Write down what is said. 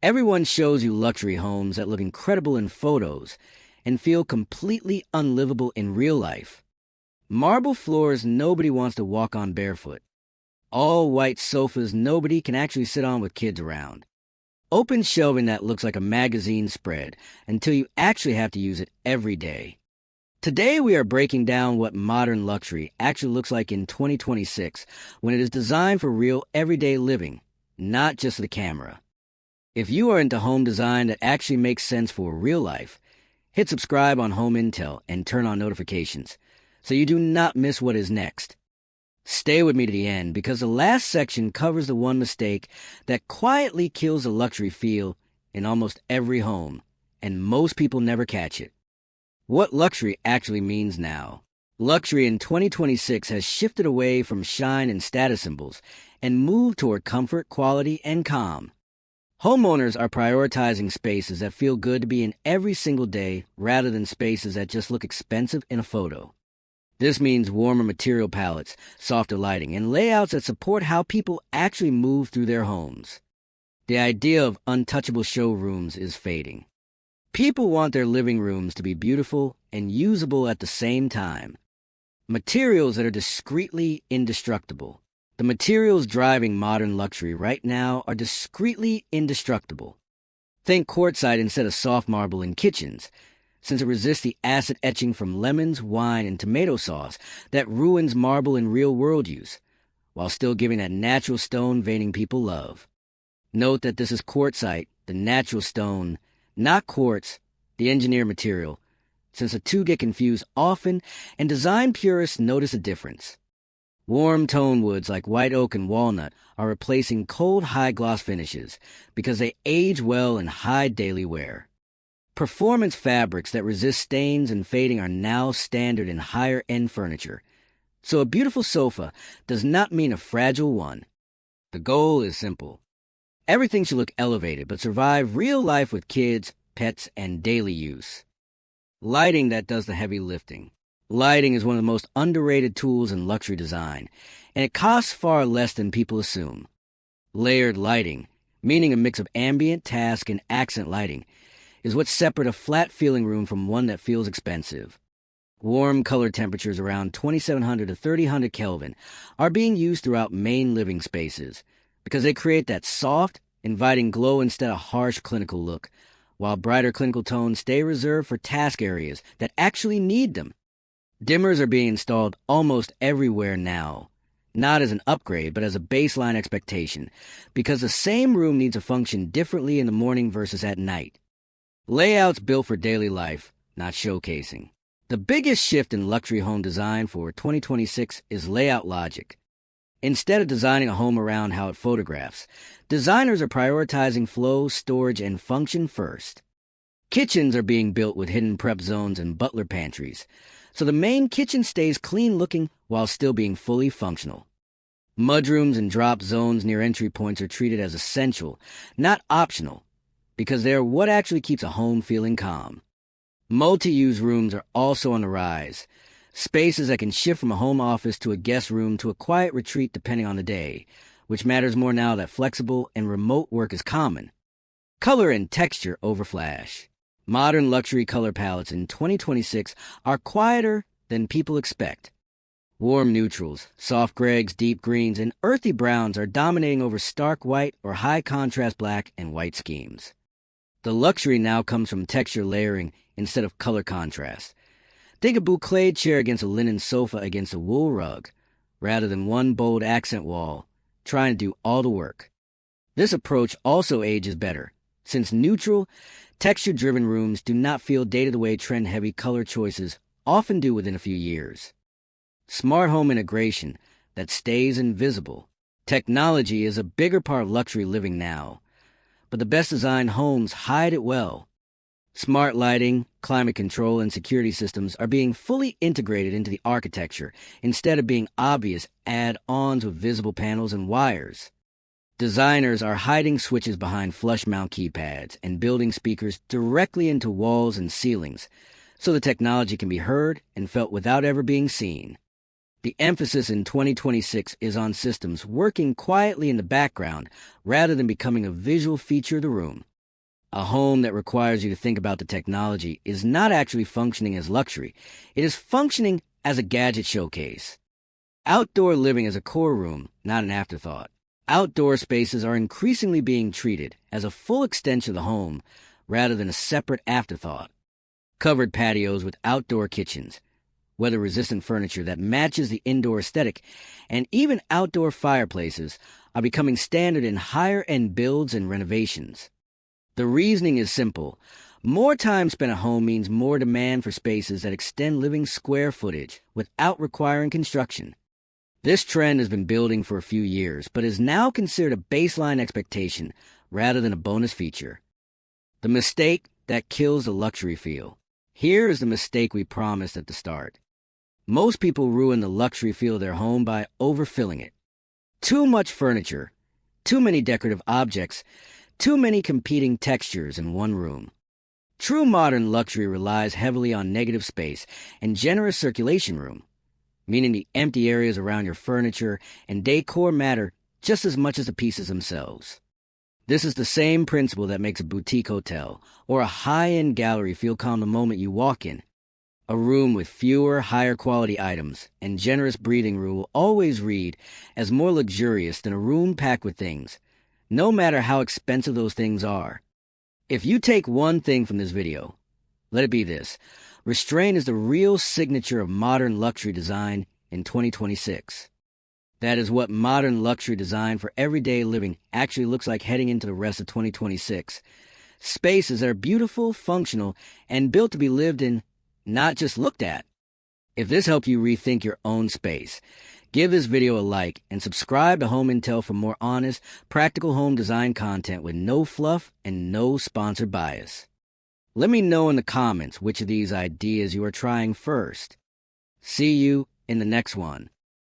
Everyone shows you luxury homes that look incredible in photos and feel completely unlivable in real life. Marble floors nobody wants to walk on barefoot. All white sofas nobody can actually sit on with kids around. Open shelving that looks like a magazine spread until you actually have to use it every day. Today we are breaking down what modern luxury actually looks like in 2026 when it is designed for real everyday living, not just the camera. If you are into home design that actually makes sense for real life, hit subscribe on Home Intel and turn on notifications so you do not miss what is next. Stay with me to the end because the last section covers the one mistake that quietly kills the luxury feel in almost every home, and most people never catch it. What luxury actually means now. Luxury in 2026 has shifted away from shine and status symbols and moved toward comfort, quality, and calm. Homeowners are prioritizing spaces that feel good to be in every single day rather than spaces that just look expensive in a photo. This means warmer material palettes, softer lighting, and layouts that support how people actually move through their homes. The idea of untouchable showrooms is fading. People want their living rooms to be beautiful and usable at the same time. Materials that are discreetly indestructible. The materials driving modern luxury right now are discreetly indestructible. Think quartzite instead of soft marble in kitchens, since it resists the acid etching from lemons, wine, and tomato sauce that ruins marble in real-world use, while still giving that natural stone veining people love. Note that this is quartzite, the natural stone, not quartz, the engineered material, since the two get confused often and design purists notice a difference. Warm tone woods like white oak and walnut are replacing cold high-gloss finishes because they age well and hide daily wear. Performance fabrics that resist stains and fading are now standard in higher-end furniture, so a beautiful sofa does not mean a fragile one. The goal is simple. Everything should look elevated but survive real life with kids, pets, and daily use. Lighting that does the heavy lifting. Lighting is one of the most underrated tools in luxury design, and it costs far less than people assume. Layered lighting, meaning a mix of ambient, task, and accent lighting, is what separates a flat-feeling room from one that feels expensive. Warm color temperatures around 2700 to 3000 Kelvin are being used throughout main living spaces because they create that soft, inviting glow instead of harsh clinical look, while brighter clinical tones stay reserved for task areas that actually need them. Dimmers are being installed almost everywhere now, not as an upgrade, but as a baseline expectation, because the same room needs to function differently in the morning versus at night. Layouts built for daily life, not showcasing. The biggest shift in luxury home design for 2026 is layout logic. Instead of designing a home around how it photographs, designers are prioritizing flow, storage, and function first. Kitchens are being built with hidden prep zones and butler pantries, so the main kitchen stays clean-looking while still being fully functional. Mudrooms and drop zones near entry points are treated as essential, not optional, because they are what actually keeps a home feeling calm. Multi-use rooms are also on the rise, spaces that can shift from a home office to a guest room to a quiet retreat depending on the day, which matters more now that flexible and remote work is common. Color and texture over flash. Modern luxury color palettes in 2026 are quieter than people expect. Warm neutrals, soft grays, deep greens, and earthy browns are dominating over stark white or high-contrast black and white schemes. The luxury now comes from texture layering instead of color contrast. Think a boucle chair against a linen sofa against a wool rug, rather than one bold accent wall, trying to do all the work. This approach also ages better, since neutral, texture-driven rooms do not feel dated the way trend-heavy color choices often do within a few years. Smart home integration that stays invisible. Technology is a bigger part of luxury living now, but the best-designed homes hide it well. Smart lighting, climate control, and security systems are being fully integrated into the architecture instead of being obvious add-ons with visible panels and wires. Designers are hiding switches behind flush-mount keypads and building speakers directly into walls and ceilings so the technology can be heard and felt without ever being seen. The emphasis in 2026 is on systems working quietly in the background rather than becoming a visual feature of the room. A home that requires you to think about the technology is not actually functioning as luxury. It is functioning as a gadget showcase. Outdoor living is a core room, not an afterthought. Outdoor spaces are increasingly being treated as a full extension of the home rather than a separate afterthought. Covered patios with outdoor kitchens, weather-resistant furniture that matches the indoor aesthetic, and even outdoor fireplaces are becoming standard in higher-end builds and renovations. The reasoning is simple. More time spent at home means more demand for spaces that extend living square footage without requiring construction. This trend has been building for a few years, but is now considered a baseline expectation rather than a bonus feature. The mistake that kills the luxury feel. Here is the mistake we promised at the start. Most people ruin the luxury feel of their home by overfilling it. Too much furniture, too many decorative objects, too many competing textures in one room. True modern luxury relies heavily on negative space and generous circulation room, meaning the empty areas around your furniture and decor matter just as much as the pieces themselves. This is the same principle that makes a boutique hotel or a high-end gallery feel calm the moment you walk in. A room with fewer, higher quality items and generous breathing room will always read as more luxurious than a room packed with things, no matter how expensive those things are. If you take one thing from this video, let it be this. Restraint is the real signature of modern luxury design in 2026. That is what modern luxury design for everyday living actually looks like heading into the rest of 2026. Spaces that are beautiful, functional, and built to be lived in, not just looked at. If this helped you rethink your own space, give this video a like and subscribe to Home Intel for more honest, practical home design content with no fluff and no sponsored bias. Let me know in the comments which of these ideas you are trying first. See you in the next one.